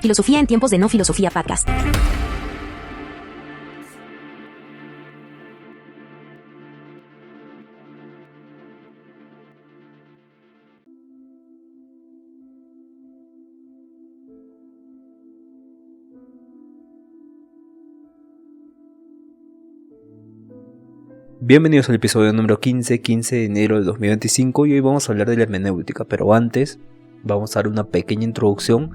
Filosofía en tiempos de no filosofía podcast. Bienvenidos al episodio número 15 de enero de 2025 y hoy vamos a hablar de la hermenéutica, pero antes vamos a dar una pequeña introducción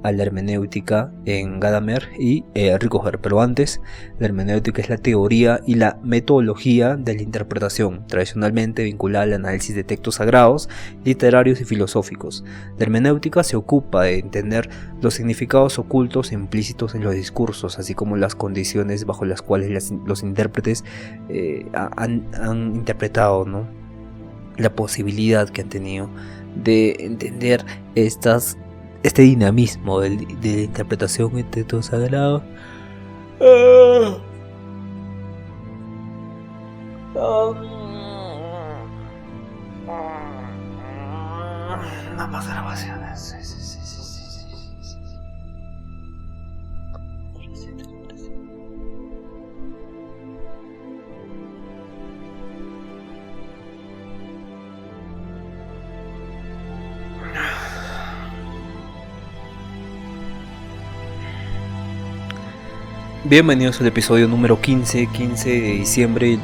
a la hermenéutica en Gadamer y Ricoeur. Pero antes, la hermenéutica es la teoría y la metodología de la interpretación, tradicionalmente vinculada al análisis de textos sagrados, literarios y filosóficos. La hermenéutica se ocupa de entender los significados ocultos e implícitos en los discursos, así como las condiciones bajo las cuales los intérpretes han interpretado, ¿no? La posibilidad que han tenido de entender este dinamismo de la interpretación de textos sagrados. Más grabaciones. Bienvenidos al episodio número 15 de diciembre.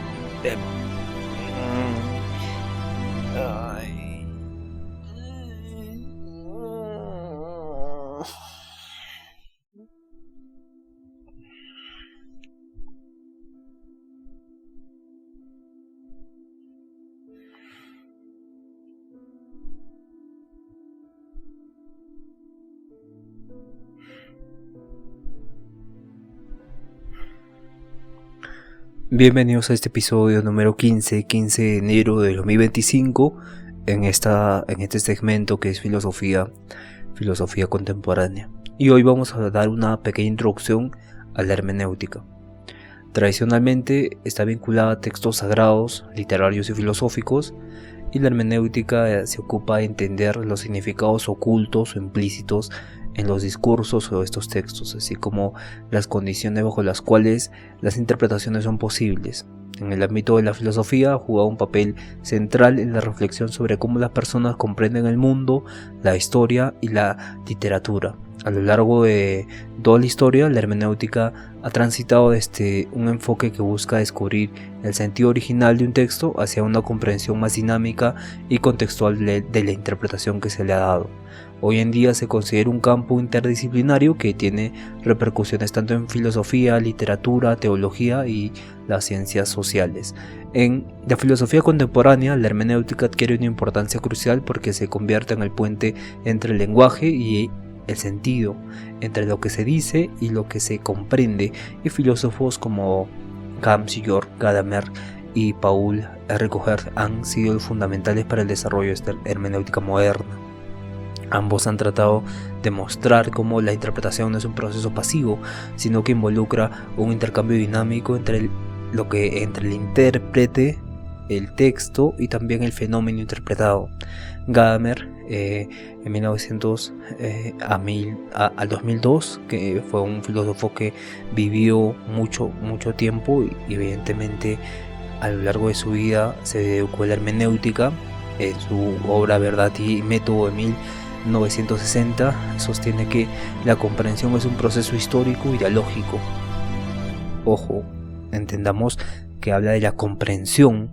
Bienvenidos a este episodio número 15 de enero de 2025 en este segmento que es filosofía contemporánea. Y hoy vamos a dar una pequeña introducción a la hermenéutica. Tradicionalmente está vinculada a textos sagrados, literarios y filosóficos, y la hermenéutica se ocupa de entender los significados ocultos o implícitos en los discursos o estos textos, así como las condiciones bajo las cuales las interpretaciones son posibles. En el ámbito de la filosofía ha jugado un papel central en la reflexión sobre cómo las personas comprenden el mundo, la historia y la literatura. A lo largo de toda la historia, la hermenéutica ha transitado desde un enfoque que busca descubrir el sentido original de un texto hacia una comprensión más dinámica y contextual de la interpretación que se le ha dado. Hoy en día se considera un campo interdisciplinario que tiene repercusiones tanto en filosofía, literatura, teología y las ciencias sociales. En la filosofía contemporánea, la hermenéutica adquiere una importancia crucial porque se convierte en el puente entre el lenguaje y el sentido, entre lo que se dice y lo que se comprende, y filósofos como Georg Gadamer y Paul Ricoeur han sido fundamentales para el desarrollo de esta hermenéutica moderna. Ambos han tratado de mostrar cómo la interpretación no es un proceso pasivo, sino que involucra un intercambio dinámico entre el intérprete, el texto y también el fenómeno interpretado. Gadamer en 1900 al 2002, que fue un filósofo que vivió mucho tiempo y evidentemente a lo largo de su vida se dedicó a la hermenéutica. En su obra Verdad y Método de 1960 sostiene que la comprensión es un proceso histórico y dialógico. Ojo, entendamos que habla de la comprensión.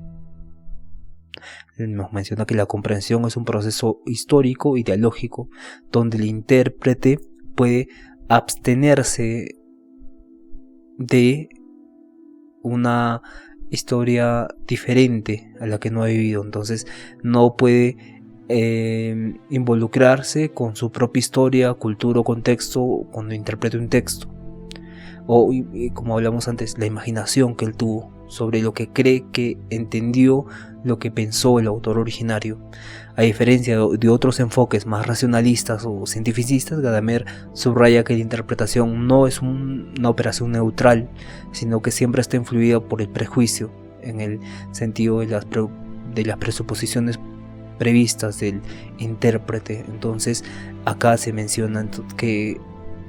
Nos menciona que la comprensión es un proceso histórico y dialógico, donde el intérprete puede abstenerse de una historia diferente a la que no ha vivido. Entonces no puede involucrarse con su propia historia, cultura o contexto cuando interprete un texto. O, como hablamos antes, la imaginación que él tuvo sobre lo que cree que entendió, lo que pensó el autor originario. A diferencia de otros enfoques más racionalistas o cientificistas, Gadamer subraya que la interpretación no es una operación neutral, sino que siempre está influida por el prejuicio, en el sentido de las presuposiciones previstas del intérprete. Entonces acá se menciona que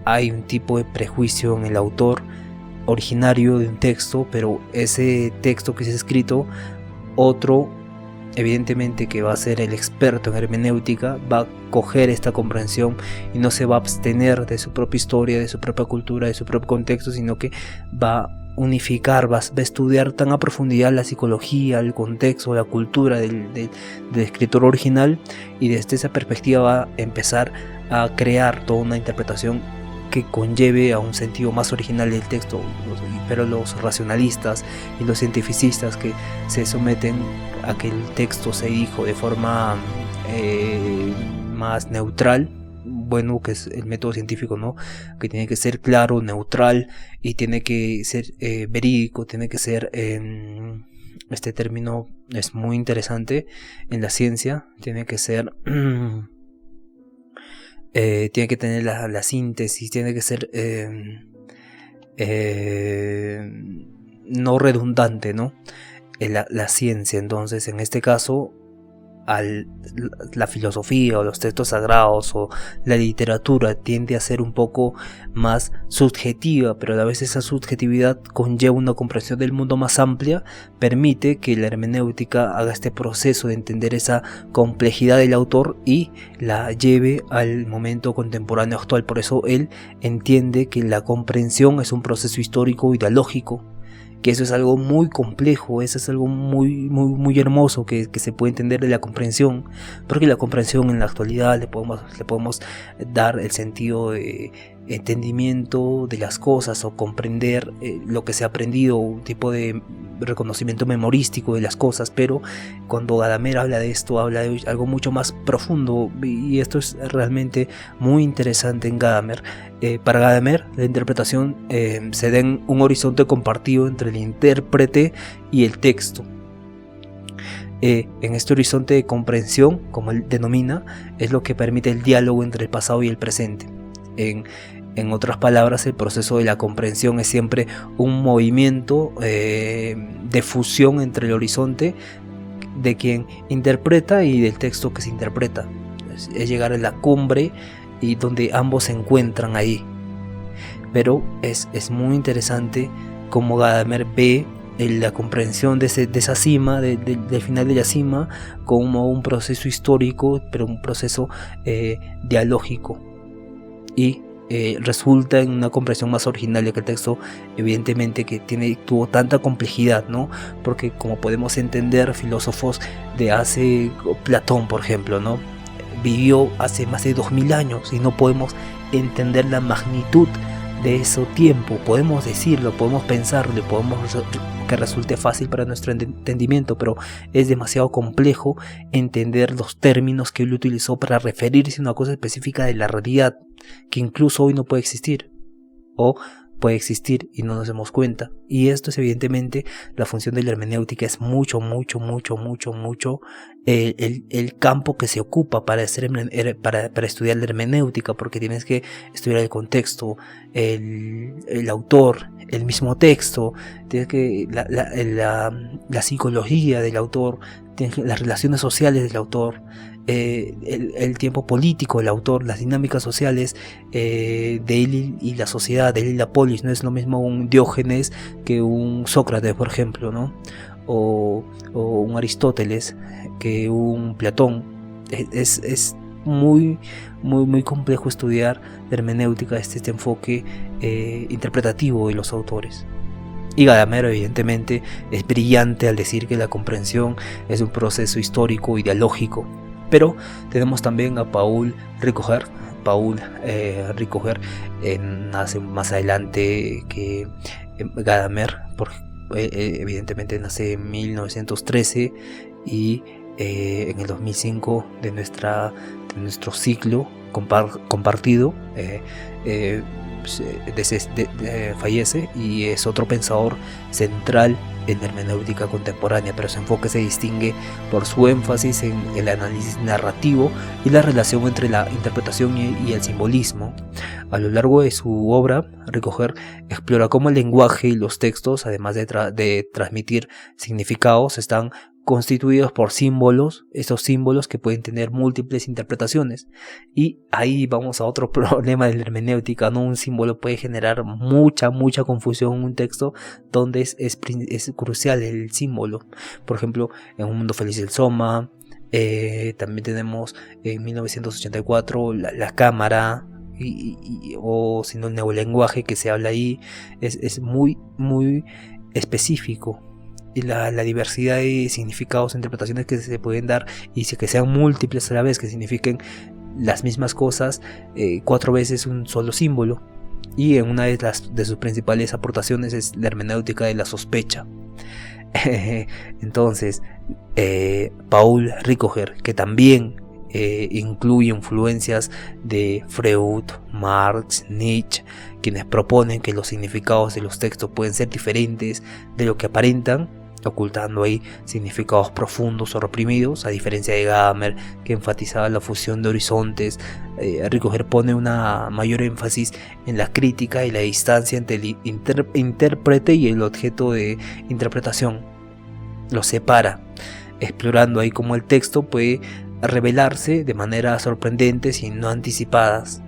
hay un tipo de prejuicio en el autor originario de un texto, pero ese texto que se ha escrito, otro, evidentemente que va a ser el experto en hermenéutica, va a coger esta comprensión y no se va a abstener de su propia historia, de su propia cultura, de su propio contexto, sino que va a unificar, va a estudiar tan a profundidad la psicología, el contexto, la cultura del escritor original, y desde esa perspectiva va a empezar a crear toda una interpretación que conlleve a un sentido más original del texto. Pero los racionalistas y los cientificistas que se someten a que el texto se dijo de forma más neutral, bueno, que es el método científico, ¿no? Que tiene que ser claro, neutral, y tiene que ser verídico, tiene que ser, este término es muy interesante en la ciencia, tiene que ser tiene que tener la síntesis, tiene que ser no redundante, ¿no? La ciencia. Entonces, en este caso, la filosofía o los textos sagrados o la literatura tiende a ser un poco más subjetiva, pero a veces esa subjetividad conlleva una comprensión del mundo más amplia, permite que la hermenéutica haga este proceso de entender esa complejidad del autor y la lleve al momento contemporáneo actual. Por eso él entiende que la comprensión es un proceso histórico y dialógico, que eso es algo muy complejo, eso es algo muy hermoso que se puede entender de la comprensión, porque la comprensión en la actualidad le podemos dar el sentido de entendimiento de las cosas, o comprender lo que se ha aprendido, un tipo de reconocimiento memorístico de las cosas. Pero cuando Gadamer habla de esto, habla de algo mucho más profundo, y esto es realmente muy interesante en Gadamer. Para Gadamer, la interpretación se da en un horizonte compartido entre el intérprete y el texto. En este horizonte de comprensión, como él denomina, es lo que permite el diálogo entre el pasado y el presente. En otras palabras, el proceso de la comprensión es siempre un movimiento de fusión entre el horizonte de quien interpreta y del texto que se interpreta. Es llegar a la cumbre y donde ambos se encuentran ahí. Pero es muy interesante cómo Gadamer ve la comprensión de esa cima, del final de la cima, como un proceso histórico, pero un proceso dialógico, y resulta en una comprensión más original, ya que el texto evidentemente que tuvo tanta complejidad, ¿no? Porque como podemos entender, filósofos de hace, Platón por ejemplo, ¿no? Vivió hace más de 2000 años y no podemos entender la magnitud de ese tiempo. Podemos decirlo, podemos pensarlo, podemos que resulte fácil para nuestro entendimiento, pero es demasiado complejo entender los términos que él utilizó para referirse a una cosa específica de la realidad, que incluso hoy no puede existir, o puede existir y no nos damos cuenta. Y esto es evidentemente la función de la hermenéutica, es mucho el campo que se ocupa para estudiar la hermenéutica, porque tienes que estudiar el contexto, el autor, el mismo texto, tienes que la psicología del autor, las relaciones sociales del autor, el tiempo político del autor, las dinámicas sociales de él y la sociedad, de él y la polis. No es lo mismo un Diógenes que un Sócrates, por ejemplo, ¿no? O un Aristóteles que un Platón. Es muy complejo estudiar la hermenéutica, este enfoque interpretativo de los autores. Y Gadamer evidentemente es brillante al decir que la comprensión es un proceso histórico y dialógico. Pero tenemos también a Paul Ricoeur. Nace más adelante que Gadamer, evidentemente nace en 1913 y en el 2005 de nuestro ciclo compartido fallece, y es otro pensador central en la hermenéutica contemporánea, pero su enfoque se distingue por su énfasis en el análisis narrativo y la relación entre la interpretación y el simbolismo. A lo largo de su obra, Ricoeur explora cómo el lenguaje y los textos, además de transmitir significados, están constituidos por símbolos, esos símbolos que pueden tener múltiples interpretaciones. Y ahí vamos a otro problema de la hermenéutica, ¿no? Un símbolo puede generar mucha confusión en un texto donde es crucial el símbolo. Por ejemplo, en Un Mundo Feliz del Soma, también tenemos en 1984 la cámara, o si no el neolenguaje que se habla ahí, es muy específico. Y la diversidad de significados e interpretaciones que se pueden dar, y que sean múltiples a la vez, que signifiquen las mismas cosas 4 veces un solo símbolo. Y en una de sus principales aportaciones es la hermenéutica de la sospecha. Entonces, Paul Ricoeur, que también incluye influencias de Freud, Marx, Nietzsche, quienes proponen que los significados de los textos pueden ser diferentes de lo que aparentan, ocultando ahí significados profundos o reprimidos, a diferencia de Gadamer, que enfatizaba la fusión de horizontes. Ricoeur pone una mayor énfasis en la crítica y la distancia entre el intérprete y el objeto de interpretación. Los separa, explorando ahí cómo el texto puede revelarse de maneras sorprendentes y no anticipadas.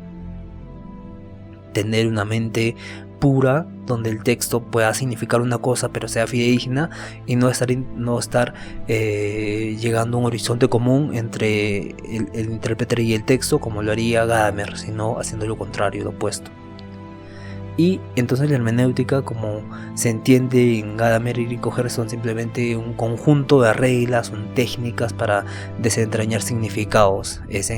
Tener una mente pura donde el texto pueda significar una cosa pero sea fidedigna, y no estar llegando a un horizonte común entre el intérprete y el texto, como lo haría Gadamer, sino haciendo lo contrario, lo opuesto. Y entonces la hermenéutica, como se entiende en Gadamer y Ricoeur, son simplemente un conjunto de reglas, son técnicas para desentrañar significados. Es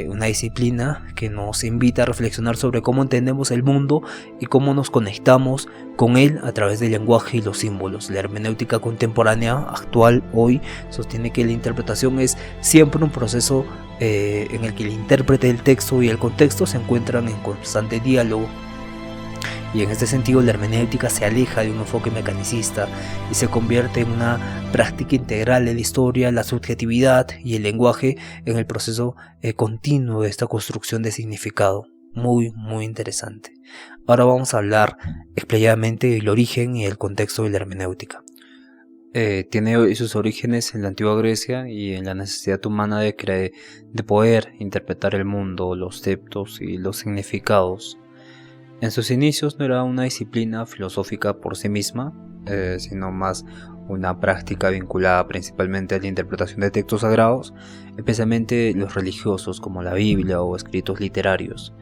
una disciplina que nos invita a reflexionar sobre cómo entendemos el mundo y cómo nos conectamos con él a través del lenguaje y los símbolos. La hermenéutica contemporánea, actual, hoy, sostiene que la interpretación es siempre un proceso en el que el intérprete del texto y el contexto se encuentran en constante diálogo. Y en este sentido la hermenéutica se aleja de un enfoque mecanicista y se convierte en una práctica integral de la historia, la subjetividad y el lenguaje en el proceso continuo de esta construcción de significado. Muy interesante. Ahora vamos a hablar explayadamente del origen y el contexto de la hermenéutica. Tiene sus orígenes en la antigua Grecia y en la necesidad humana de poder interpretar el mundo, los textos y los significados. En sus inicios no era una disciplina filosófica por sí misma, sino más una práctica vinculada principalmente a la interpretación de textos sagrados, especialmente los religiosos como la Biblia o escritos literarios.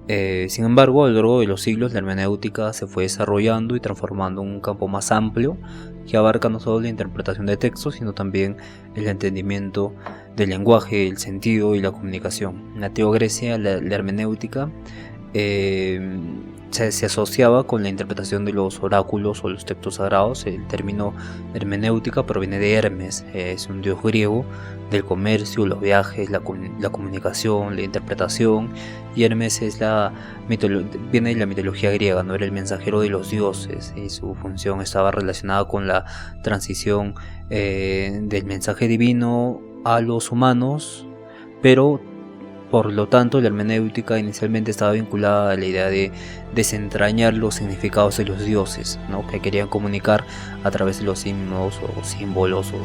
Sin embargo, a lo largo de los siglos la hermenéutica se fue desarrollando y transformando en un campo más amplio que abarca no solo la interpretación de textos, sino también el entendimiento del lenguaje, el sentido y la comunicación. En la antigua Grecia la hermenéutica se asociaba con la interpretación de los oráculos o los textos sagrados. El término hermenéutica proviene de Hermes, es un dios griego del comercio, los viajes, la comunicación, la interpretación. Y Hermes viene de la mitología griega, no era el mensajero de los dioses, y su función estaba relacionada con la transición del mensaje divino a los humanos, pero por lo tanto la hermenéutica inicialmente estaba vinculada a la idea de desentrañar los significados de los dioses, ¿no?, que querían comunicar a través de los himnos o símbolos o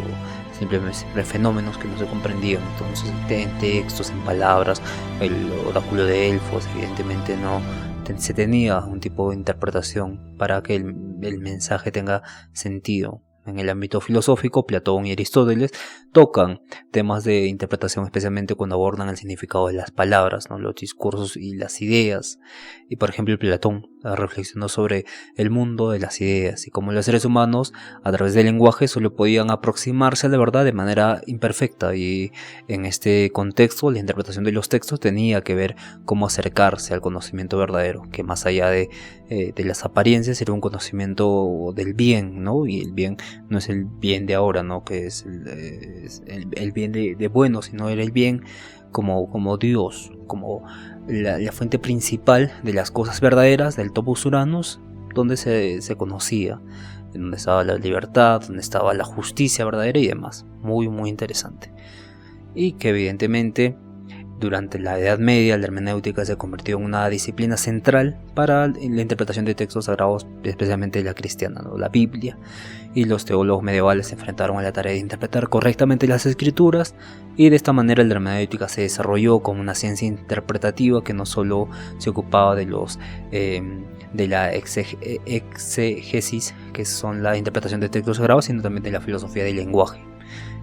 simplemente fenómenos que no se comprendían. Entonces, en textos, en palabras, el oráculo de Delfos evidentemente no se tenía un tipo de interpretación para que el mensaje tenga sentido. En el ámbito filosófico, Platón y Aristóteles tocan temas de interpretación, especialmente cuando abordan el significado de las palabras, ¿no?, los discursos y las ideas. Y por ejemplo, Platón reflexionó sobre el mundo de las ideas y cómo los seres humanos, a través del lenguaje, solo podían aproximarse a la verdad de manera imperfecta. Y en este contexto, la interpretación de los textos tenía que ver cómo acercarse al conocimiento verdadero, que más allá de las apariencias era un conocimiento del bien, ¿no? Y el bien no es el bien de ahora, ¿no?, que es el bien de bueno, sino era el bien como Dios, como la fuente principal de las cosas verdaderas, del topos Uranus, donde se conocía, en donde estaba la libertad, donde estaba la justicia verdadera y demás. Muy interesante. Y que evidentemente Durante la Edad Media, la hermenéutica se convirtió en una disciplina central para la interpretación de textos sagrados, especialmente la cristiana, ¿no? La Biblia, y los teólogos medievales se enfrentaron a la tarea de interpretar correctamente las escrituras, y de esta manera la hermenéutica se desarrolló como una ciencia interpretativa que no solo se ocupaba de la exegesis, que son la interpretación de textos sagrados, sino también de la filosofía del lenguaje.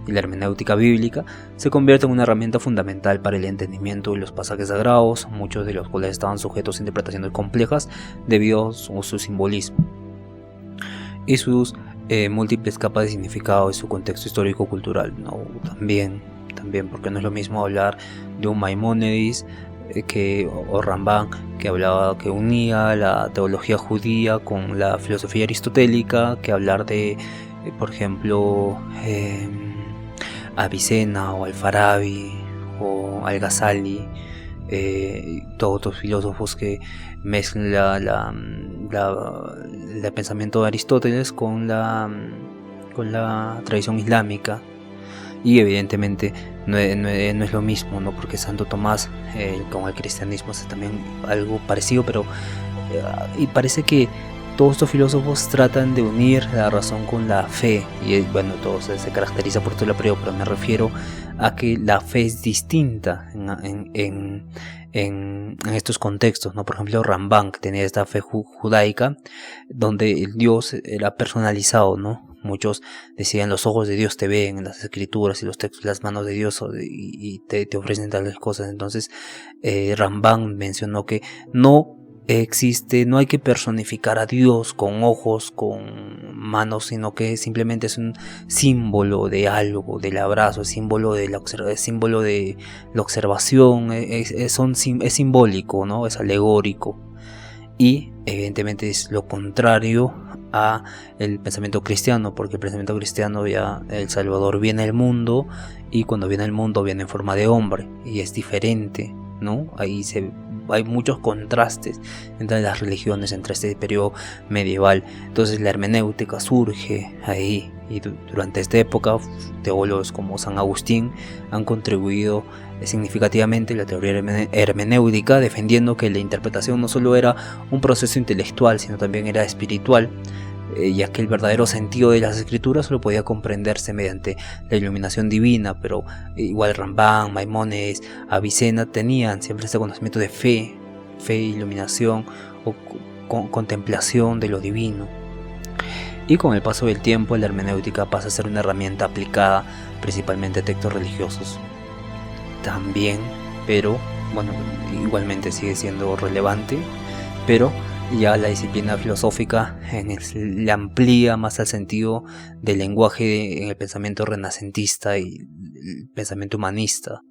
Y la hermenéutica bíblica se convierte en una herramienta fundamental para el entendimiento de los pasajes sagrados, muchos de los cuales estaban sujetos a interpretaciones complejas debido a su simbolismo y sus múltiples capas de significado y su contexto histórico-cultural, ¿no? También, porque no es lo mismo hablar de un Maimónides o Rambam, que unía la teología judía con la filosofía aristotélica, que hablar de, por ejemplo, Avicena o Al-Farabi o Al-Ghazali, todos otros filósofos que mezclan el pensamiento de Aristóteles con la tradición islámica. Y evidentemente no es lo mismo, ¿no? Porque Santo Tomás con el cristianismo es también algo parecido, pero y parece que todos estos filósofos tratan de unir la razón con la fe, y bueno, todo se caracteriza por todo lo aprio, pero me refiero a que la fe es distinta en estos contextos, ¿no? Por ejemplo, Rambam tenía esta fe judaica donde el Dios era personalizado, ¿no? Muchos decían: los ojos de Dios te ven en las escrituras, y los textos, las manos de Dios, y te ofrecen tales cosas. Entonces Rambam mencionó que no hay que personificar a Dios con ojos, con manos, sino que simplemente es un símbolo de algo, del abrazo, es símbolo de la observación, es simbólico, ¿no? Es alegórico. Y evidentemente es lo contrario a el pensamiento cristiano, porque el pensamiento cristiano, ya el Salvador viene al mundo, y cuando viene al mundo viene en forma de hombre, y es diferente, ¿no? Hay muchos contrastes entre las religiones, entre este periodo medieval. Entonces la hermenéutica surge ahí, y durante esta época teólogos como San Agustín han contribuido significativamente a la teoría hermenéutica, defendiendo que la interpretación no solo era un proceso intelectual, sino también era espiritual, ya que el verdadero sentido de las escrituras solo podía comprenderse mediante la iluminación divina. Pero igual Rambam, Maimónides, Avicena tenían siempre este conocimiento de fe, iluminación o contemplación de lo divino. Y con el paso del tiempo, la hermenéutica pasa a ser una herramienta aplicada principalmente a textos religiosos también, pero bueno, igualmente sigue siendo relevante, pero ya la disciplina filosófica le amplía más al sentido del lenguaje en el pensamiento renacentista y el pensamiento humanista.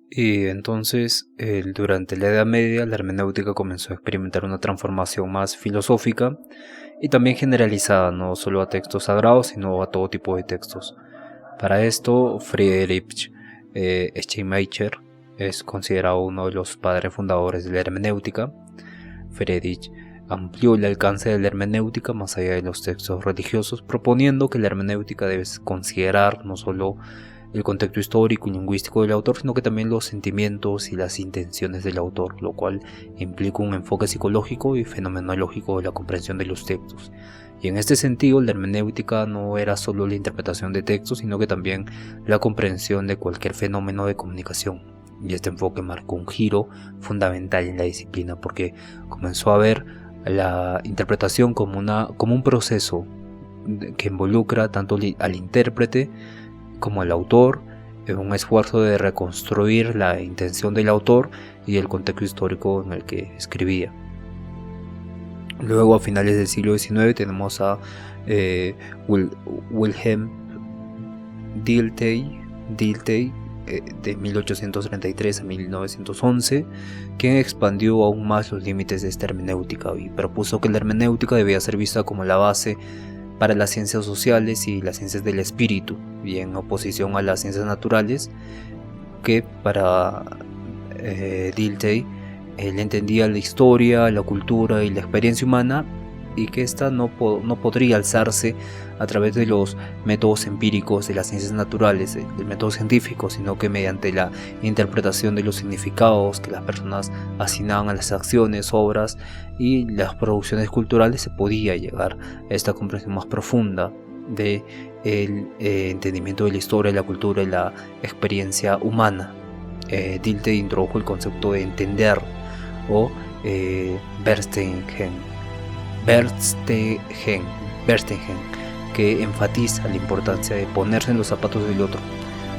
Y entonces, durante la Edad Media, la hermenéutica comenzó a experimentar una transformación más filosófica y también generalizada, no solo a textos sagrados, sino a todo tipo de textos. Para esto, Friedrich Schleiermacher es considerado uno de los padres fundadores de la hermenéutica. Friedrich amplió el alcance de la hermenéutica más allá de los textos religiosos, proponiendo que la hermenéutica debe considerar no solo el contexto histórico y lingüístico del autor, sino que también los sentimientos y las intenciones del autor, lo cual implica un enfoque psicológico y fenomenológico de la comprensión de los textos. Y en este sentido, la hermenéutica no era solo la interpretación de textos, sino que también la comprensión de cualquier fenómeno de comunicación. Y este enfoque marcó un giro fundamental en la disciplina, porque comenzó a ver la interpretación como un proceso que involucra tanto al intérprete como al autor, en un esfuerzo de reconstruir la intención del autor y el contexto histórico en el que escribía. Luego, a finales del siglo XIX, tenemos a Wilhelm Dilthey de 1833 a 1911, quien expandió aún más los límites de esta hermenéutica y propuso que la hermenéutica debía ser vista como la base para las ciencias sociales y las ciencias del espíritu, y en oposición a las ciencias naturales, que para Dilthey él entendía la historia, la cultura y la experiencia humana y que ésta no podría alzarse a través de los métodos empíricos de las ciencias naturales, del método científico, sino que mediante la interpretación de los significados que las personas asignaban a las acciones, obras y las producciones culturales se podía llegar a esta comprensión más profunda del entendimiento de la historia, la cultura y la experiencia humana. Dilthey introdujo el concepto de entender o Bernstein, que enfatiza la importancia de ponerse en los zapatos del otro,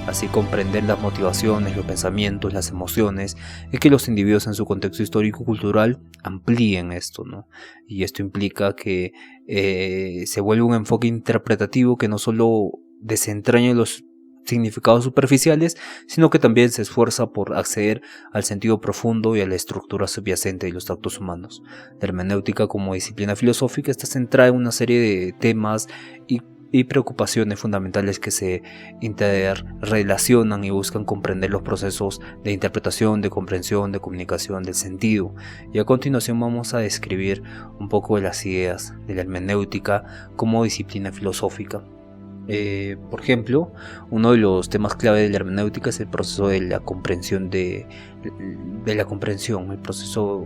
así comprender las motivaciones, los pensamientos, las emociones, y que los individuos en su contexto histórico-cultural amplíen esto, ¿no? Y esto implica que se vuelve un enfoque interpretativo que no solo desentraña los significados superficiales, sino que también se esfuerza por acceder al sentido profundo y a la estructura subyacente de los actos humanos. La hermenéutica como disciplina filosófica está centrada en una serie de temas y preocupaciones fundamentales que se interrelacionan y buscan comprender los procesos de interpretación, de comprensión, de comunicación del sentido. Y a continuación vamos a describir un poco de las ideas de la hermenéutica como disciplina filosófica. Por ejemplo, uno de los temas clave de la hermenéutica es el proceso de la comprensión el proceso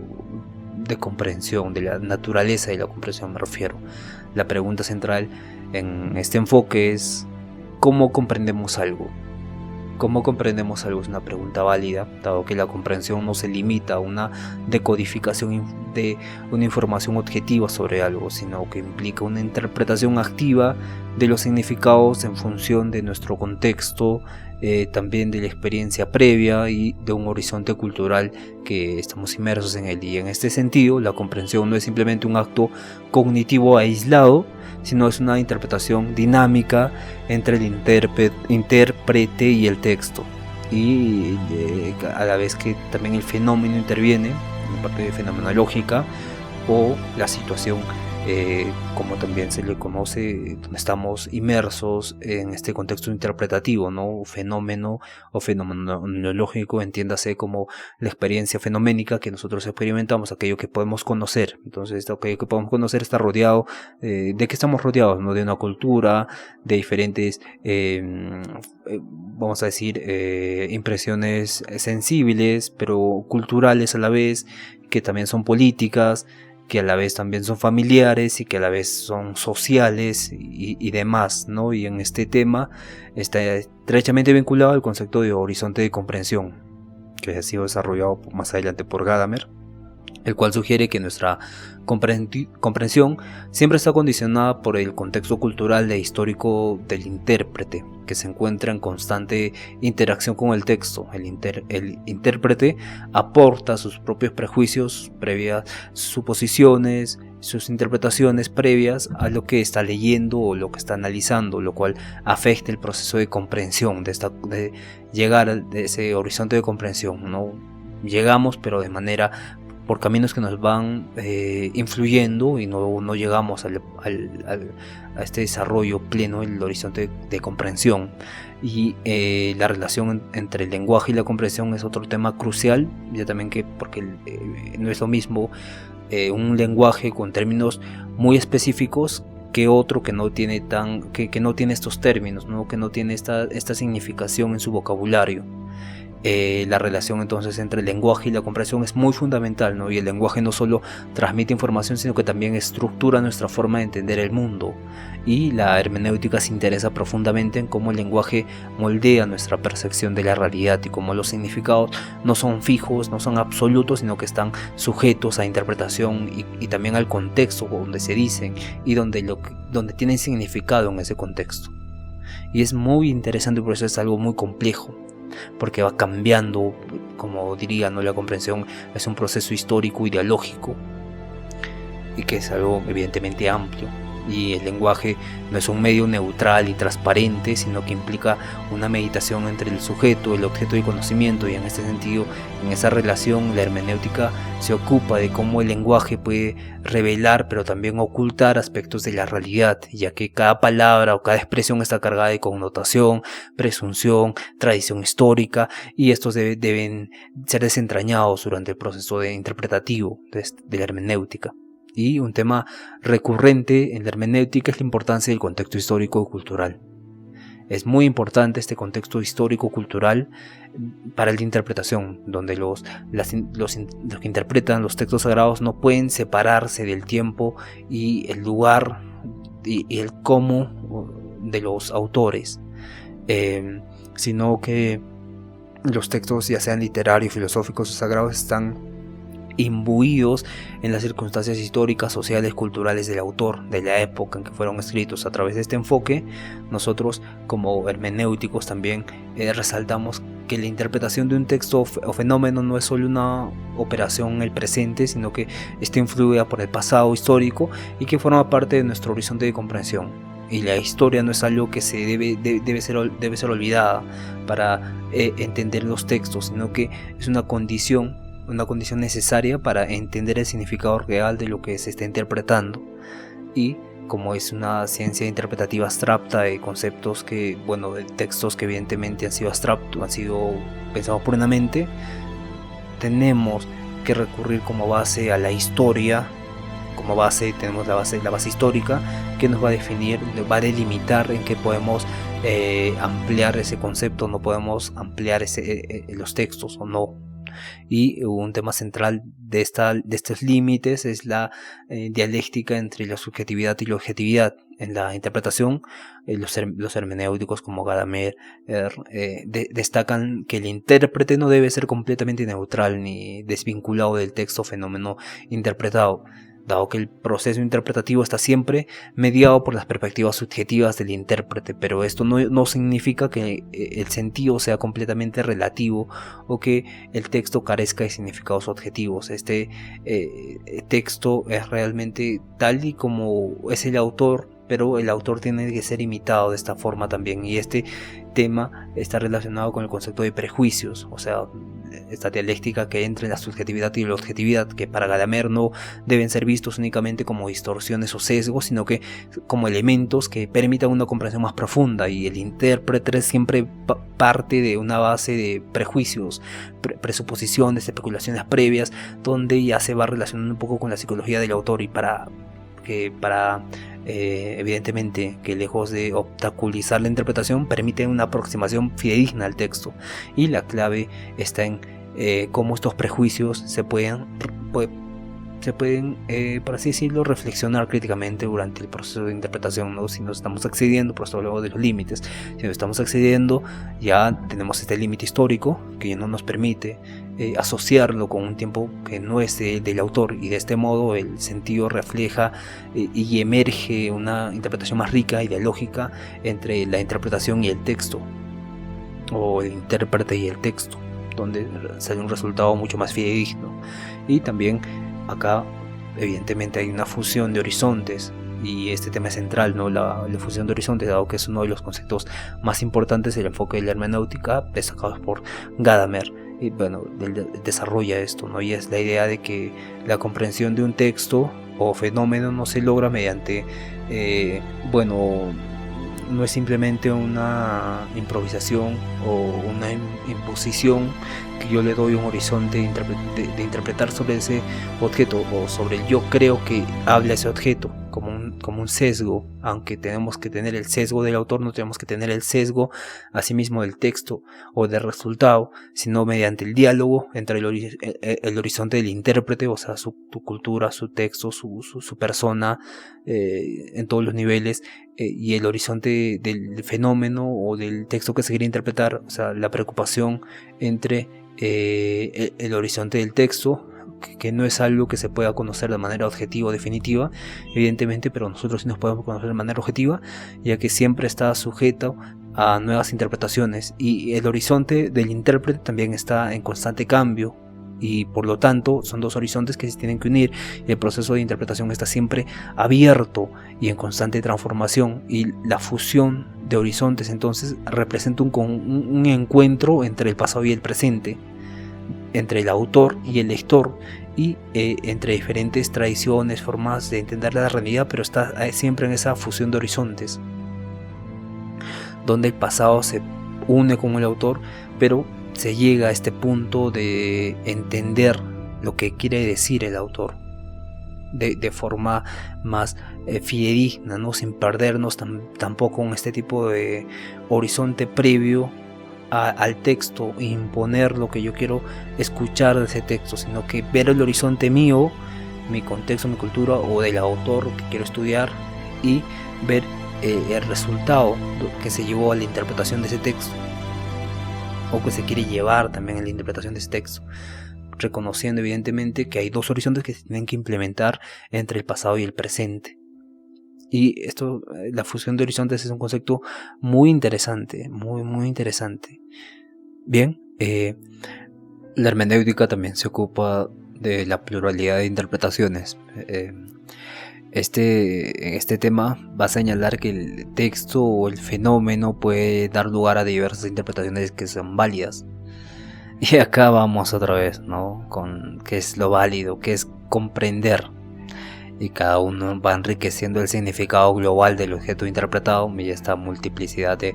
de comprensión, de la naturaleza de la comprensión me refiero. La pregunta central en este enfoque es ¿cómo comprendemos algo? ¿Cómo comprendemos algo? Es una pregunta válida, dado que la comprensión no se limita a una decodificación de una información objetiva sobre algo, sino que implica una interpretación activa de los significados en función de nuestro contexto, también de la experiencia previa y de un horizonte cultural que estamos inmersos en él. Y en este sentido, la comprensión no es simplemente un acto cognitivo aislado, sino es una interpretación dinámica entre el intérprete y el texto, y a la vez que también el fenómeno interviene en la parte fenomenológica o la situación, como también se le conoce, donde estamos inmersos en este contexto interpretativo, ¿no? Fenómeno o fenomenológico, entiéndase como la experiencia fenoménica que nosotros experimentamos, aquello que podemos conocer. Entonces, aquello que podemos conocer está rodeado, ¿de qué estamos rodeados? ¿No? De una cultura, de diferentes, vamos a decir, impresiones sensibles, pero culturales a la vez, que también son políticas, que a la vez también son familiares y que a la vez son sociales y demás, ¿no? Y en este tema está estrechamente vinculado al concepto de horizonte de comprensión, que ha sido desarrollado más adelante por Gadamer, el cual sugiere que nuestra comprensión siempre está condicionada por el contexto cultural e histórico del intérprete, que se encuentra en constante interacción con el texto. El intérprete aporta sus propios prejuicios, previas suposiciones, sus interpretaciones previas a lo que está leyendo o lo que está analizando, lo cual afecta el proceso de comprensión, de llegar a ese horizonte de comprensión, ¿no? Llegamos, pero de manera por caminos que nos van influyendo y no llegamos a este desarrollo pleno del horizonte de comprensión. Y la relación entre el lenguaje y la comprensión es otro tema crucial, ya también porque no es lo mismo un lenguaje con términos muy específicos que otro que no tiene que no tiene estos términos, ¿no? Que no tiene esta significación en su vocabulario. La relación entonces entre el lenguaje y la comprensión es muy fundamental, ¿no? Y el lenguaje no solo transmite información, sino que también estructura nuestra forma de entender el mundo. Y la hermenéutica se interesa profundamente en cómo el lenguaje moldea nuestra percepción de la realidad y cómo los significados no son fijos, no son absolutos, sino que están sujetos a interpretación y también al contexto donde se dicen y donde tienen significado en ese contexto. Y es muy interesante, por eso es algo muy complejo, porque va cambiando, como diría, ¿no? La comprensión es un proceso histórico, ideológico, y que es algo evidentemente amplio. Y el lenguaje no es un medio neutral y transparente, sino que implica una meditación entre el sujeto, el objeto de conocimiento, y en este sentido, en esa relación, la hermenéutica se ocupa de cómo el lenguaje puede revelar, pero también ocultar aspectos de la realidad, ya que cada palabra o cada expresión está cargada de connotación, presunción, tradición histórica, y estos deben ser desentrañados durante el proceso interpretativo de la hermenéutica. Y un tema recurrente en la hermenéutica es la importancia del contexto histórico y cultural. Es muy importante este contexto histórico-cultural para la interpretación, donde los que interpretan los textos sagrados no pueden separarse del tiempo y el lugar y el cómo de los autores, sino que los textos, ya sean literarios, filosóficos o sagrados, están imbuidos en las circunstancias históricas, sociales, culturales del autor, de la época en que fueron escritos. A través de este enfoque, nosotros como hermenéuticos también resaltamos que la interpretación de un texto o fenómeno no es solo una operación en el presente, sino que está influida por el pasado histórico y que forma parte de nuestro horizonte de comprensión. Y la historia no es algo que se debe ser olvidada para entender los textos, sino que es una condición necesaria para entender el significado real de lo que se está interpretando. Y como es una ciencia interpretativa abstracta de conceptos de textos que evidentemente han sido abstractos, han sido pensados por una mente, tenemos que recurrir como base a la historia. Como base tenemos la base histórica, que nos va a definir, va a delimitar en qué podemos ampliar ese concepto, no podemos ampliar los textos o no. Y un tema central de estos límites es la dialéctica entre la subjetividad y la objetividad. En la interpretación, los hermenéuticos como Gadamer destacan que el intérprete no debe ser completamente neutral ni desvinculado del texto o fenómeno interpretado, dado que el proceso interpretativo está siempre mediado por las perspectivas subjetivas del intérprete, pero esto no significa que el sentido sea completamente relativo o que el texto carezca de significados objetivos. Este texto es realmente tal y como es el autor, pero el autor tiene que ser imitado de esta forma también, y este tema está relacionado con el concepto de prejuicios, o sea, esta dialéctica que hay entre la subjetividad y la objetividad, que para Gadamer no deben ser vistos únicamente como distorsiones o sesgos, sino que como elementos que permitan una comprensión más profunda, y el intérprete siempre parte de una base de prejuicios, presuposiciones, especulaciones previas, donde ya se va relacionando un poco con la psicología del autor, y para evidentemente que lejos de obstaculizar la interpretación, permite una aproximación fidedigna al texto. Y la clave está en cómo estos prejuicios se pueden por así decirlo, reflexionar críticamente durante el proceso de interpretación, ¿no? Si nos estamos excediendo, por eso hablamos de los límites. Si nos estamos excediendo, ya tenemos este límite histórico que ya no nos permite asociarlo con un tiempo que no es del autor, y de este modo el sentido refleja y emerge una interpretación más rica y dialógica entre la interpretación y el texto, o el intérprete y el texto, donde sale un resultado mucho más fidedigno. Y también acá evidentemente hay una fusión de horizontes, y este tema es central, ¿no? La fusión de horizontes, dado que es uno de los conceptos más importantes del enfoque de la hermenéutica destacados por Gadamer. Y bueno, él desarrolla esto, ¿no? Y es la idea de que la comprensión de un texto o fenómeno no se logra mediante no es simplemente una improvisación o una imposición que yo le doy un horizonte de interpretar sobre ese objeto, o sobre el yo creo que habla ese objeto, como un sesgo. Aunque tenemos que tener el sesgo del autor, no tenemos que tener el sesgo asimismo del texto o del resultado, sino mediante el diálogo entre el horizonte del intérprete, o sea, su cultura, su texto, su persona en todos los niveles, y el horizonte del fenómeno o del texto que se quiere interpretar, o sea, la preocupación entre el horizonte del texto, que no es algo que se pueda conocer de manera objetiva o definitiva, evidentemente, pero nosotros sí nos podemos conocer de manera objetiva, ya que siempre está sujeto a nuevas interpretaciones, y el horizonte del intérprete también está en constante cambio, y por lo tanto son dos horizontes que se tienen que unir, y el proceso de interpretación está siempre abierto y en constante transformación, y la fusión de horizontes entonces representa un encuentro entre el pasado y el presente, entre el autor y el lector, y entre diferentes tradiciones, formas de entender la realidad, pero está siempre en esa fusión de horizontes, donde el pasado se une con el autor, pero se llega a este punto de entender lo que quiere decir el autor. de forma más fidedigna, ¿no? Sin perdernos tampoco en este tipo de horizonte previo al texto e imponer lo que yo quiero escuchar de ese texto, sino que ver el horizonte mío, mi contexto, mi cultura o del autor que quiero estudiar y ver el resultado que se llevó a la interpretación de ese texto o que se quiere llevar también en la interpretación de ese texto, reconociendo evidentemente que hay dos horizontes que se tienen que implementar entre el pasado y el presente. Y esto, la fusión de horizontes es un concepto muy interesante, muy interesante. Bien, la hermenéutica también se ocupa de la pluralidad de interpretaciones. En este tema va a señalar que el texto o el fenómeno puede dar lugar a diversas interpretaciones que son válidas. Y acá vamos otra vez, ¿no? Con qué es lo válido, qué es comprender. Y cada uno va enriqueciendo el significado global del objeto interpretado. Y esta multiplicidad de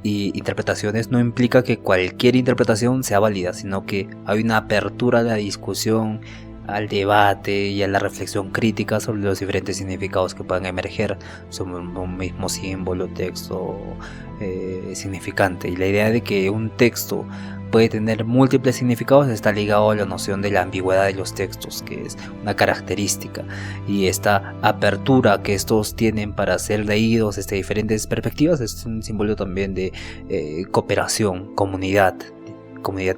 interpretaciones no implica que cualquier interpretación sea válida, sino que hay una apertura a la discusión, al debate y a la reflexión crítica sobre los diferentes significados que puedan emerger sobre un mismo símbolo, texto, significante. Y la idea de que un texto puede tener múltiples significados está ligado a la noción de la ambigüedad de los textos, que es una característica, y esta apertura que estos tienen para ser leídos desde diferentes perspectivas es un símbolo también de cooperación, comunidad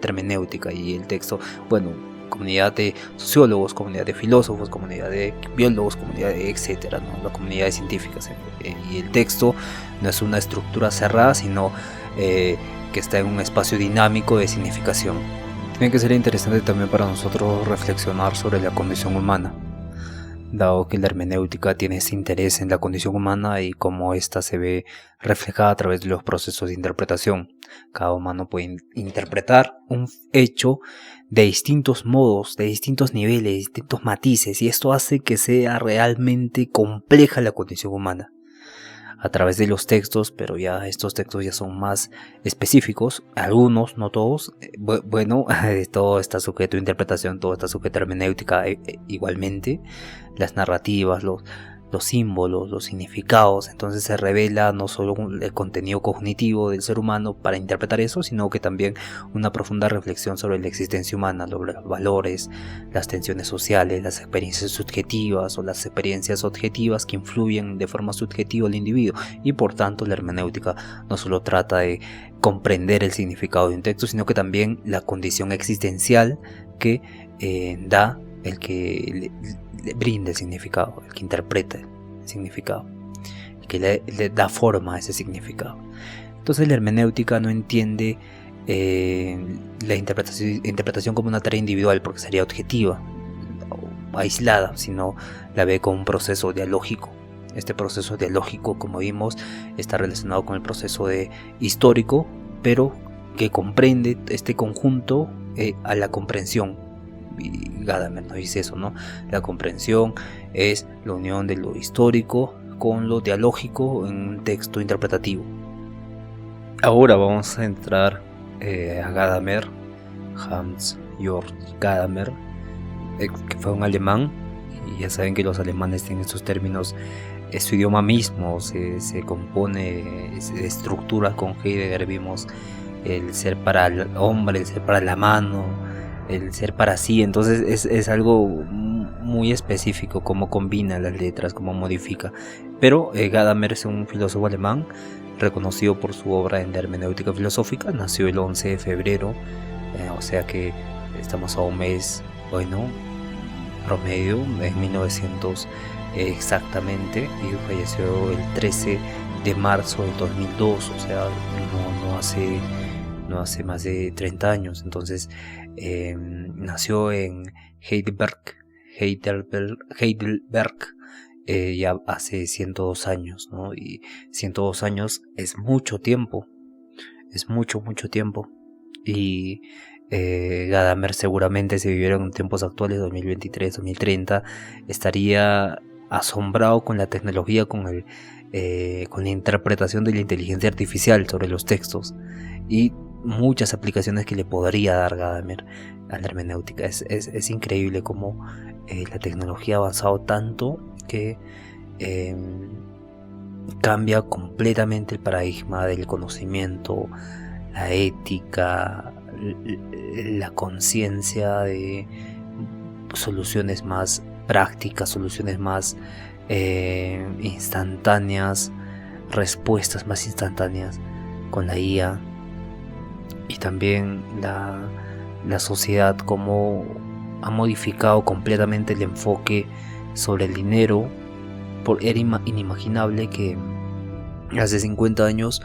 hermenéutica. Y el texto, bueno, comunidad de sociólogos, comunidad de filósofos, comunidad de biólogos, comunidad de etcétera, ¿no? La comunidad de científicas, y el texto no es una estructura cerrada, sino que está en un espacio dinámico de significación. Tiene que ser interesante también para nosotros reflexionar sobre la condición humana, dado que la hermenéutica tiene ese interés en la condición humana y cómo ésta se ve reflejada a través de los procesos de interpretación. Cada humano puede interpretar un hecho de distintos modos, de distintos niveles, distintos matices, y esto hace que sea realmente compleja la condición humana a través de los textos, pero ya estos textos ya son más específicos, algunos, no todos. Bueno, todo está sujeto a interpretación, todo está sujeto a hermenéutica igualmente. Las narrativas, los símbolos, los significados. Entonces se revela no solo el contenido cognitivo del ser humano para interpretar eso, sino que también una profunda reflexión sobre la existencia humana, sobre los valores, las tensiones sociales, las experiencias subjetivas o las experiencias objetivas que influyen de forma subjetiva al individuo. Y por tanto la hermenéutica no solo trata de comprender el significado de un texto, sino que también la condición existencial que da el que le brinda el significado, el que interpreta el significado, el que le da forma a ese significado. Entonces la hermenéutica no entiende la interpretación como una tarea individual, porque sería objetiva o aislada, sino la ve como un proceso dialógico. Este proceso dialógico, como vimos, está relacionado con el proceso histórico, pero que comprende este conjunto a la comprensión. Y Gadamer nos dice eso, ¿no? La comprensión es la unión de lo histórico con lo dialógico en un texto interpretativo. Ahora vamos a entrar a Gadamer, Hans-Georg Gadamer, que fue un alemán, y ya saben que los alemanes tienen estos términos. Su idioma mismo se compone, se estructura. Con Heidegger vimos el ser para el hombre, el ser para la mano, el ser para sí. Entonces es algo muy específico cómo combina las letras, cómo modifica. Pero Gadamer es un filósofo alemán reconocido por su obra en la hermenéutica filosófica. Nació el 11 de febrero, o sea que estamos a un mes, bueno, promedio, en 1900 exactamente, y falleció el 13 de marzo del 2002, o sea, no hace más de 30 años. Entonces nació en Heidelberg, ya hace 102 años, ¿no? Y 102 años es mucho tiempo, es mucho tiempo. Y Gadamer seguramente, si viviera en tiempos actuales, 2023, 2030, estaría asombrado con la tecnología, con la interpretación de la inteligencia artificial sobre los textos. Y muchas aplicaciones que le podría dar Gadamer a la hermenéutica. Es increíble cómo la tecnología ha avanzado tanto que cambia completamente el paradigma del conocimiento, la ética, la conciencia de soluciones más prácticas, soluciones más instantáneas, respuestas más instantáneas con la IA. Y también la sociedad, como ha modificado completamente el enfoque sobre el dinero. Era inimaginable que hace 50 años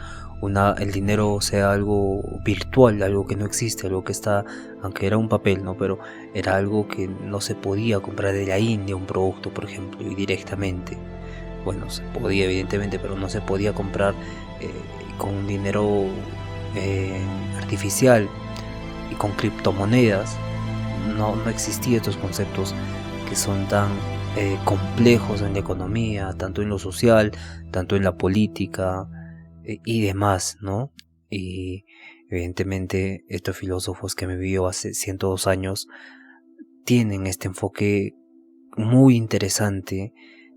el dinero sea algo virtual, algo que no existe, algo que está, aunque era un papel, ¿no? Pero era algo que no se podía comprar de la India, un producto, por ejemplo, y directamente. Bueno, se podía evidentemente, pero no se podía comprar con dinero artificial y con criptomonedas. No existían estos conceptos que son tan complejos en la economía, tanto en lo social, tanto en la política y demás, ¿no? Y evidentemente estos filósofos que me vio hace 102 años tienen este enfoque muy interesante.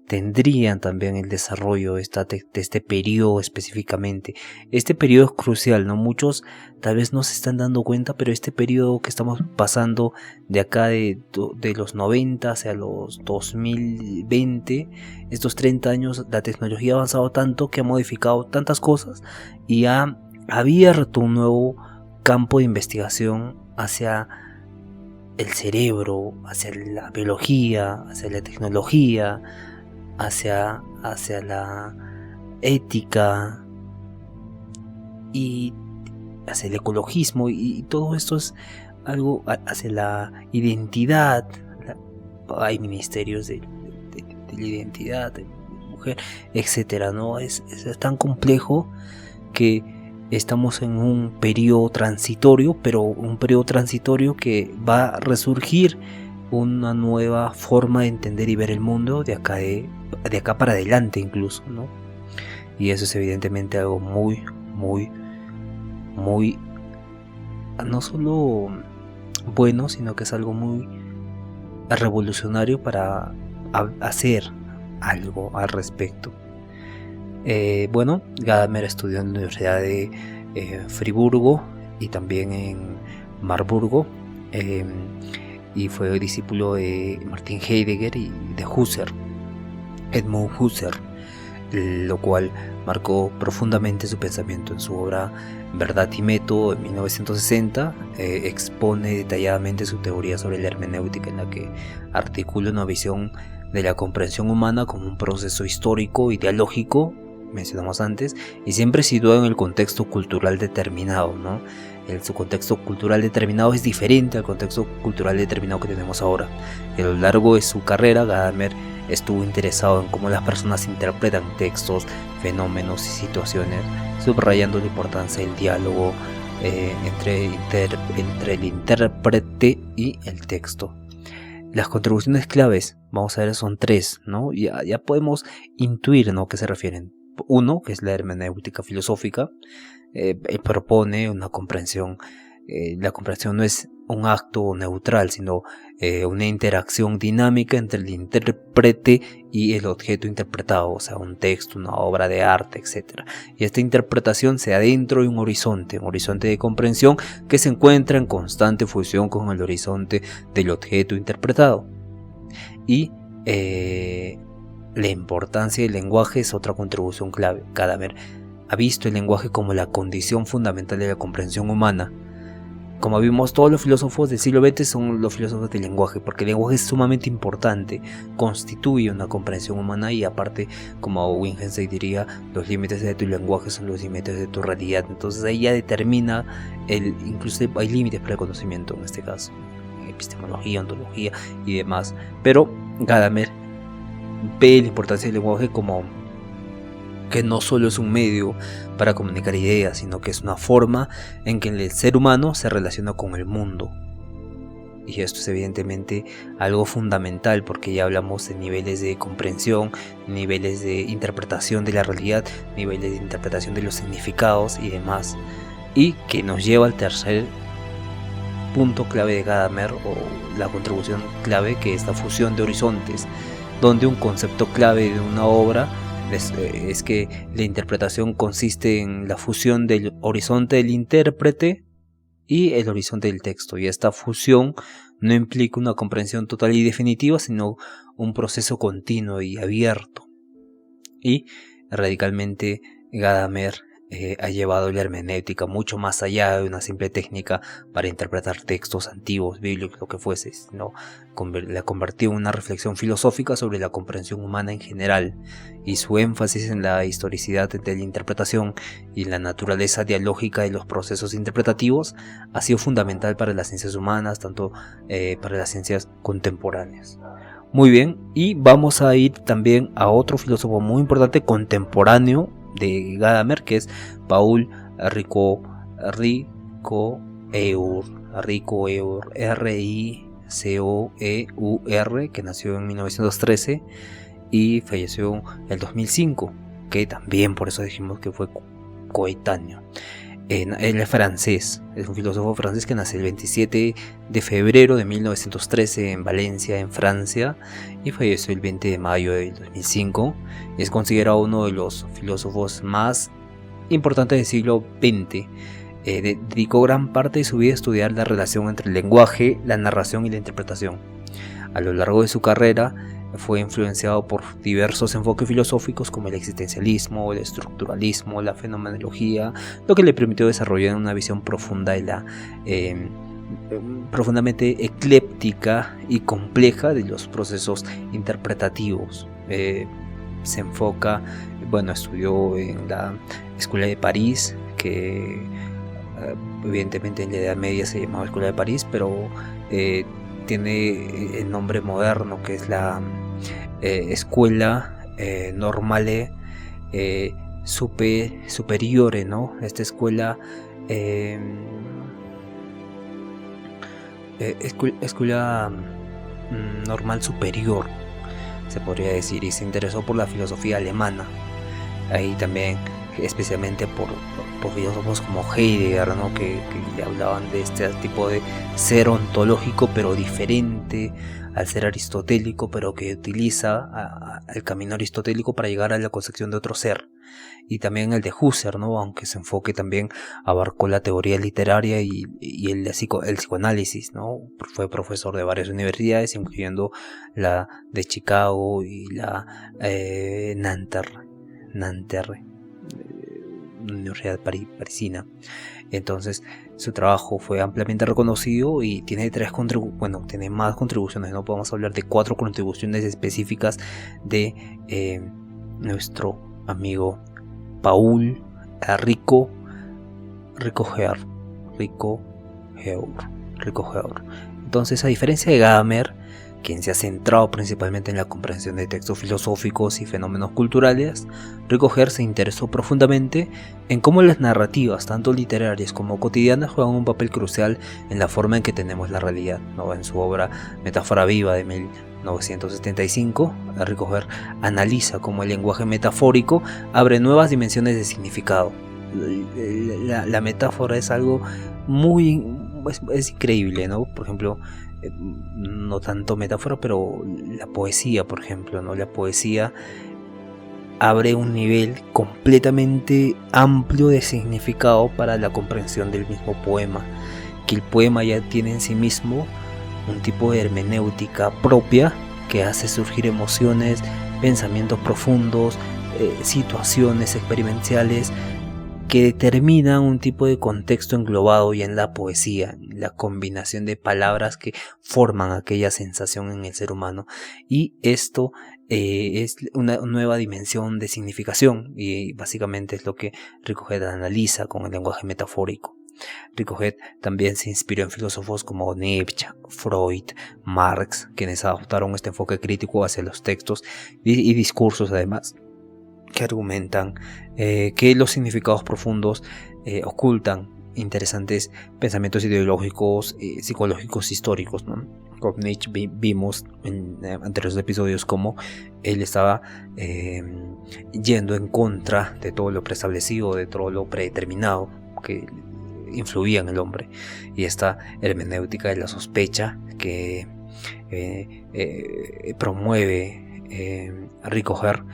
Tendrían también el desarrollo de este periodo específicamente. Este periodo es crucial, ¿no? Muchos tal vez no se están dando cuenta, pero este periodo que estamos pasando de acá de los 90 hacia los 2020, estos 30 años, la tecnología ha avanzado tanto que ha modificado tantas cosas y ha abierto un nuevo campo de investigación hacia el cerebro, hacia la biología, hacia la tecnología, hacia la ética y hacia el ecologismo, y todo esto es algo hacia la identidad. Hay ministerios de la identidad de mujer, etcétera, ¿no? Es tan complejo que estamos en un periodo transitorio, pero un periodo transitorio que va a resurgir una nueva forma de entender y ver el mundo de acá para adelante incluso, ¿no? Y eso es evidentemente algo muy, muy, muy, no solo bueno, sino que es algo muy revolucionario para hacer algo al respecto. Bueno, Gadamer estudió en la Universidad de Friburgo y también en Marburgo, y fue discípulo de Martin Heidegger y de Husserl, Edmund Husserl, lo cual marcó profundamente su pensamiento. En su obra Verdad y Método, en 1960, expone detalladamente su teoría sobre la hermenéutica, en la que articula una visión de la comprensión humana como un proceso histórico y dialógico, mencionamos antes, y siempre situado en el contexto cultural determinado, ¿no? Su contexto cultural determinado es diferente al contexto cultural determinado que tenemos ahora. Y a lo largo de su carrera, Gadamer estuvo interesado en cómo las personas interpretan textos, fenómenos y situaciones, subrayando la importancia del diálogo entre el intérprete y el texto. Las contribuciones claves, vamos a ver, son 3, ¿no? Ya podemos intuir, ¿no?, a qué se refieren. Uno, que es la hermenéutica filosófica. Propone una comprensión. La comprensión no es un acto neutral, sino una interacción dinámica entre el intérprete y el objeto interpretado, o sea, un texto, una obra de arte, etc. Y esta interpretación se adentra de un horizonte de comprensión que se encuentra en constante fusión con el horizonte del objeto interpretado. Y la importancia del lenguaje es otra contribución clave. Gadamer ha visto el lenguaje como la condición fundamental de la comprensión humana. Como vimos, todos los filósofos del siglo XX son los filósofos del lenguaje, porque el lenguaje es sumamente importante, constituye una comprensión humana, y aparte, como Wittgenstein diría, los límites de tu lenguaje son los límites de tu realidad. Entonces ahí ya determina, incluso hay límites para el conocimiento en este caso, epistemología, ontología y demás. Pero Gadamer ve la importancia del lenguaje como que no solo es un medio para comunicar ideas, sino que es una forma en que el ser humano se relaciona con el mundo. Y esto es evidentemente algo fundamental, porque ya hablamos de niveles de comprensión, niveles de interpretación de la realidad, niveles de interpretación de los significados y demás. y que nos lleva al tercer punto clave de Gadamer, o la contribución clave, que es la fusión de horizontes, donde un concepto clave de una obra es que la interpretación consiste en la fusión del horizonte del intérprete y el horizonte del texto, y esta fusión no implica una comprensión total y definitiva, sino un proceso continuo y abierto. Y radicalmente Gadamer ha llevado la hermenéutica mucho más allá de una simple técnica para interpretar textos antiguos, bíblicos, lo que fuese, sino la convirtió en una reflexión filosófica sobre la comprensión humana en general, y su énfasis en la historicidad de la interpretación y la naturaleza dialógica de los procesos interpretativos ha sido fundamental para las ciencias humanas, tanto para las ciencias contemporáneas. Muy bien, y vamos a ir también a otro filósofo muy importante contemporáneo de Gadamer, que es Paul Ricoeur, Ricoueur, que nació en 1913 y falleció en el 2005, que también por eso dijimos que fue coetáneo. Él es francés, es un filósofo francés que nace el 27 de febrero de 1913 en Valencia, en Francia, y falleció el 20 de mayo del 2005. Es considerado uno de los filósofos más importantes del siglo XX. Dedicó gran parte de su vida a estudiar la relación entre el lenguaje, la narración y la interpretación. A lo largo de su carrera fue influenciado por diversos enfoques filosóficos como el existencialismo, el estructuralismo, la fenomenología, lo que le permitió desarrollar una visión profunda de la profundamente ecléptica y compleja de los procesos interpretativos. Se enfoca, estudió en la Escuela de París, que evidentemente en la Edad Media se llamaba Escuela de París, pero tiene el nombre moderno, que es la Escuela Normale Superiore, ¿no? Esta escuela escuela normal superior, se podría decir, y se interesó por la filosofía alemana. Ahí también, especialmente por filósofos como Heidegger, ¿no? que hablaban de este tipo de ser ontológico pero diferente al ser aristotélico, pero que utiliza el camino aristotélico para llegar a la concepción de otro ser. Y también el de Husserl, ¿no? Aunque su enfoque también abarcó la teoría literaria y el psicoanálisis, ¿no? Fue profesor de varias universidades, incluyendo la de Chicago y la Nanterre, Universidad Parisina. Entonces su trabajo fue ampliamente reconocido y tiene tiene más contribuciones, no podemos hablar de 4 contribuciones específicas de nuestro amigo Paul Ricoeur. Entonces, a diferencia de Gadamer, quien se ha centrado principalmente en la comprensión de textos filosóficos y fenómenos culturales, Ricoeur se interesó profundamente en cómo las narrativas, tanto literarias como cotidianas, juegan un papel crucial en la forma en que tenemos la realidad, ¿no? En su obra Metáfora Viva de 1975, Ricoeur analiza cómo el lenguaje metafórico abre nuevas dimensiones de significado. La metáfora es algo es increíble, ¿no? Por ejemplo, no tanto metáfora, pero la poesía, por ejemplo, ¿no? La poesía abre un nivel completamente amplio de significado para la comprensión del mismo poema, que el poema ya tiene en sí mismo un tipo de hermenéutica propia que hace surgir emociones, pensamientos profundos, situaciones experienciales que determinan un tipo de contexto englobado ya en la poesía, la combinación de palabras que forman aquella sensación en el ser humano. Y esto es una nueva dimensión de significación, y básicamente es lo que Ricoeur analiza con el lenguaje metafórico. Ricoeur también se inspiró en filósofos como Nietzsche, Freud, Marx, quienes adoptaron este enfoque crítico hacia los textos y discursos, además, que argumentan que los significados profundos ocultan interesantes pensamientos ideológicos, psicológicos, históricos, ¿no? Con Nietzsche vimos en anteriores episodios cómo él estaba yendo en contra de todo lo preestablecido, de todo lo predeterminado, que influía en el hombre. Y esta hermenéutica de la sospecha que promueve Rico Herr.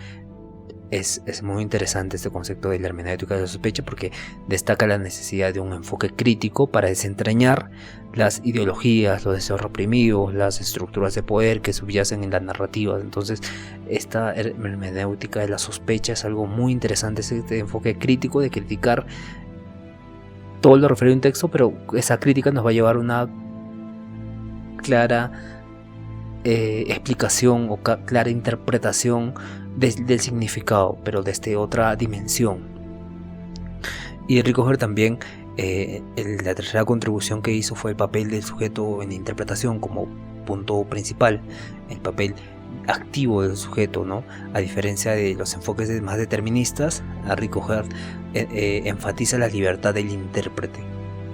Es muy interesante este concepto de la hermenéutica de la sospecha, porque destaca la necesidad de un enfoque crítico para desentrañar las ideologías, los deseos reprimidos, las estructuras de poder que subyacen en las narrativas. Entonces, esta hermenéutica de la sospecha es algo muy interesante, este enfoque crítico de criticar todo lo referido a un texto, pero esa crítica nos va a llevar a una clara explicación o clara interpretación del significado, pero desde otra dimensión. Y Rico Herr también, la tercera contribución que hizo fue el papel del sujeto en la interpretación como punto principal, el papel activo del sujeto, ¿no? A diferencia de los enfoques más deterministas, Rico Herr enfatiza la libertad del intérprete,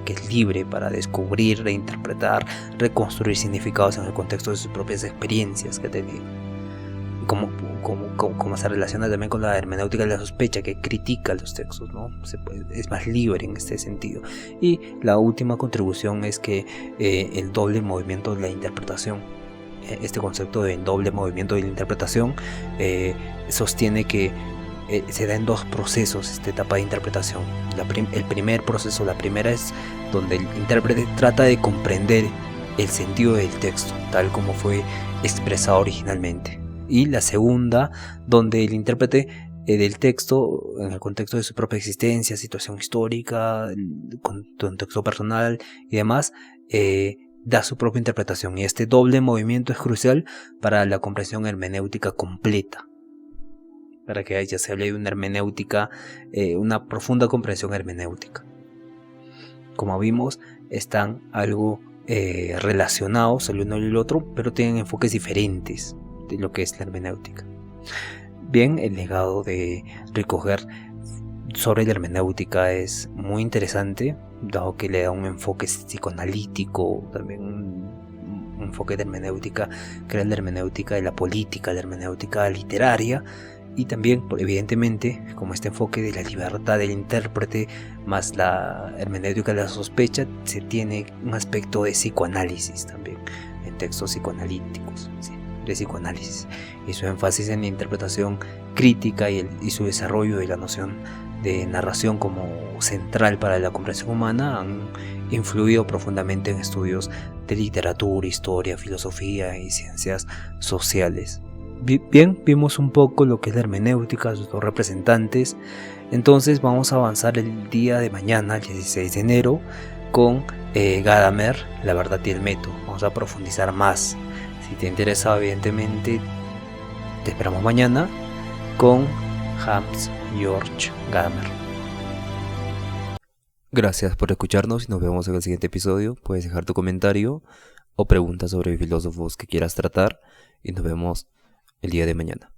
que es libre para descubrir, reinterpretar, reconstruir significados en el contexto de sus propias experiencias que ha tenido. Como se relaciona también con la hermenéutica de la sospecha, que critica los textos, ¿no? Es más libre en este sentido. Y la última contribución es que el doble movimiento de la interpretación, este concepto del doble movimiento de la interpretación, sostiene que se da en dos procesos esta etapa de interpretación. El primer proceso, la primera, es donde el intérprete trata de comprender el sentido del texto tal como fue expresado originalmente. Y la segunda, donde el intérprete del texto, en el contexto de su propia existencia, situación histórica, contexto personal y demás, da su propia interpretación. Y este doble movimiento es crucial para la comprensión hermenéutica completa, para que ya se hable de una hermenéutica, una profunda comprensión hermenéutica. Como vimos, están algo relacionados el uno y el otro, pero tienen enfoques diferentes de lo que es la hermenéutica. Bien, el legado de Rico Herr sobre la hermenéutica es muy interesante, dado que le da un enfoque psicoanalítico, también un enfoque de hermenéutica, que era la hermenéutica de la política, la hermenéutica literaria, y también, evidentemente, como este enfoque de la libertad del intérprete más la hermenéutica de la sospecha, se tiene un aspecto de psicoanálisis también, en textos psicoanalíticos, ¿sí?, de psicoanálisis, y su énfasis en la interpretación crítica y su desarrollo de la noción de narración como central para la comprensión humana han influido profundamente en estudios de literatura, historia, filosofía y ciencias sociales. Bien, vimos un poco lo que es la hermenéutica, sus dos representantes. Entonces vamos a avanzar el día de mañana, el 16 de enero, con Gadamer, la verdad y el método. Vamos a profundizar más. Si te interesa, evidentemente, te esperamos mañana con Hans Georg Gadamer. Gracias por escucharnos y nos vemos en el siguiente episodio. Puedes dejar tu comentario o preguntas sobre filósofos que quieras tratar y nos vemos el día de mañana.